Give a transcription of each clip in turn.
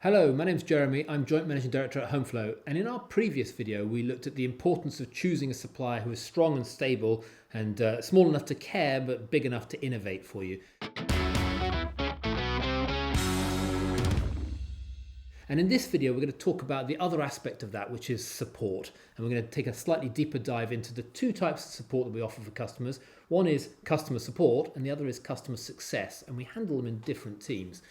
Hello, my name's Jeremy. I'm Joint Managing Director at HomeFlow, and in our previous video we looked at the importance of choosing a supplier who is strong and stable and small enough to care but big enough to innovate for you. And in this video we're going to talk about the other aspect of that, which is support. And we're going to take a slightly deeper dive into the two types of support that we offer for customers. One is customer support and the other is customer success, and we handle them in different teams.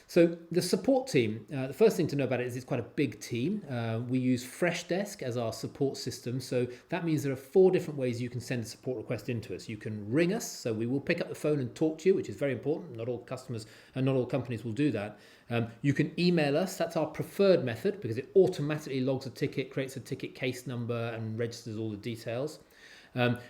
So the support team, the first thing to know about it is it's quite a big team. We use Freshdesk as our support system. So that means there are 4 different ways you can send a support request into us. You can ring us, so we will pick up the phone and talk to you, which is very important. Not all customers and not all companies will do that. You can email us. That's our preferred method because it automatically logs a ticket, creates a ticket case number and registers all the details.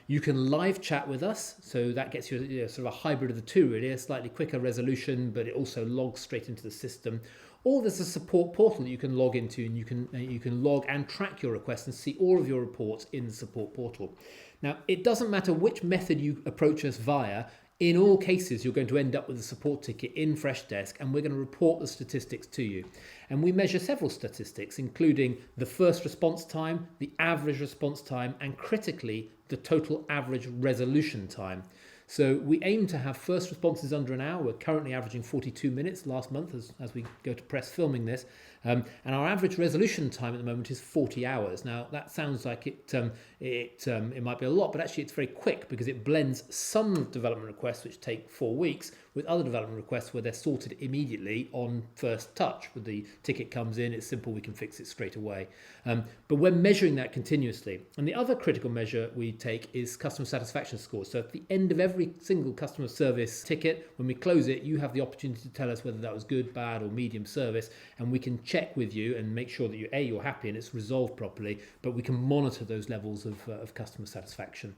You can live chat with us, so that gets you sort of a hybrid of the two really, a slightly quicker resolution, but it also logs straight into the system. Or there's a support portal that you can log into, and you can log and track your requests and see all of your reports in the support portal. Now, it doesn't matter which method you approach us via. In all cases, you're going to end up with a support ticket in Freshdesk, and we're going to report the statistics to you. And we measure several statistics, including the first response time, the average response time, and critically, the total average resolution time. So we aim to have first responses under an hour. We're currently averaging 42 minutes last month as we go to press filming this. And our average resolution time at the moment is 40 hours. Now that sounds like it might be a lot, but actually it's very quick because it blends some development requests which take 4 weeks with other development requests where they're sorted immediately on first touch. When the ticket comes in, it's simple, we can fix it straight away. But we're measuring that continuously. And the other critical measure we take is customer satisfaction scores. So at the end of every single customer service ticket, when we close it, you have the opportunity to tell us whether that was good, bad or medium service, and we can check with you and make sure that you're happy and it's resolved properly, but we can monitor those levels of customer satisfaction.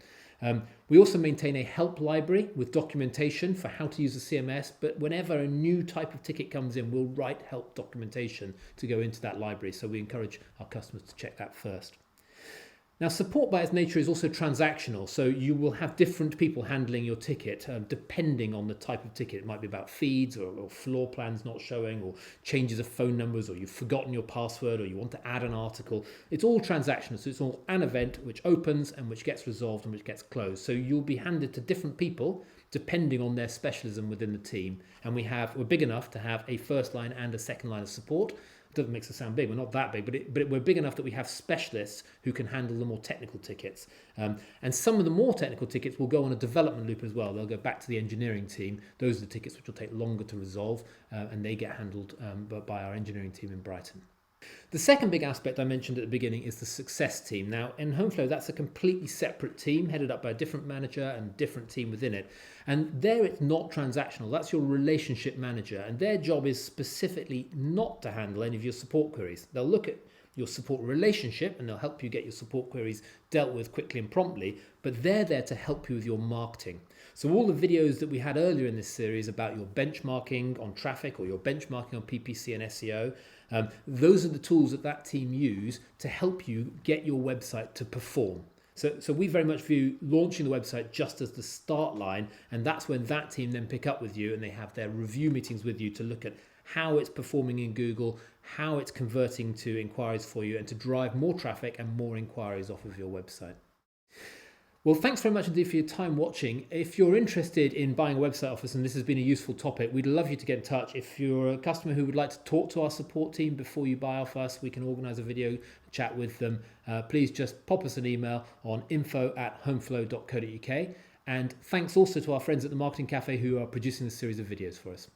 We also maintain a help library with documentation for how to use the CMS, but whenever a new type of ticket comes in, we'll write help documentation to go into that library, so we encourage our customers to check that first. Now, support by its nature is also transactional, so you will have different people handling your ticket depending on the type of ticket. It might be about feeds or floor plans not showing, or changes of phone numbers, or you've forgotten your password, or you want to add an article. It's all transactional, so it's all an event which opens and which gets resolved and which gets closed. So you'll be handed to different people depending on their specialism within the team. And we're big enough to have a first line and a second line of support. Doesn't make us sound big, we're not that big, but we're big enough that we have specialists who can handle the more technical tickets. And some of the more technical tickets will go on a development loop as well. They'll go back to the engineering team. Those are the tickets which will take longer to resolve, and they get handled by our engineering team in Brighton. The second big aspect I mentioned at the beginning is the success team. Now, in HomeFlow, that's a completely separate team headed up by a different manager and different team within it. And there it's not transactional. That's your relationship manager. And their job is specifically not to handle any of your support queries. They'll look at your support relationship and they'll help you get your support queries dealt with quickly and promptly, but they're there to help you with your marketing. So all the videos that we had earlier in this series about your benchmarking on traffic or your benchmarking on PPC and SEO, those are the tools that team use to help you get your website to perform. So we very much view launching the website just as the start line, and that's when that team then pick up with you and they have their review meetings with you to look at how it's performing in Google, how it's converting to inquiries for you, and to drive more traffic and more inquiries off of your website. Well, thanks very much indeed for your time watching. If you're interested in buying a website off us and this has been a useful topic, we'd love you to get in touch. If you're a customer who would like to talk to our support team before you buy off us, we can organise a video chat with them. Please just pop us an email on info@homeflow.co.uk. And thanks also to our friends at the Marketing Cafe who are producing this series of videos for us.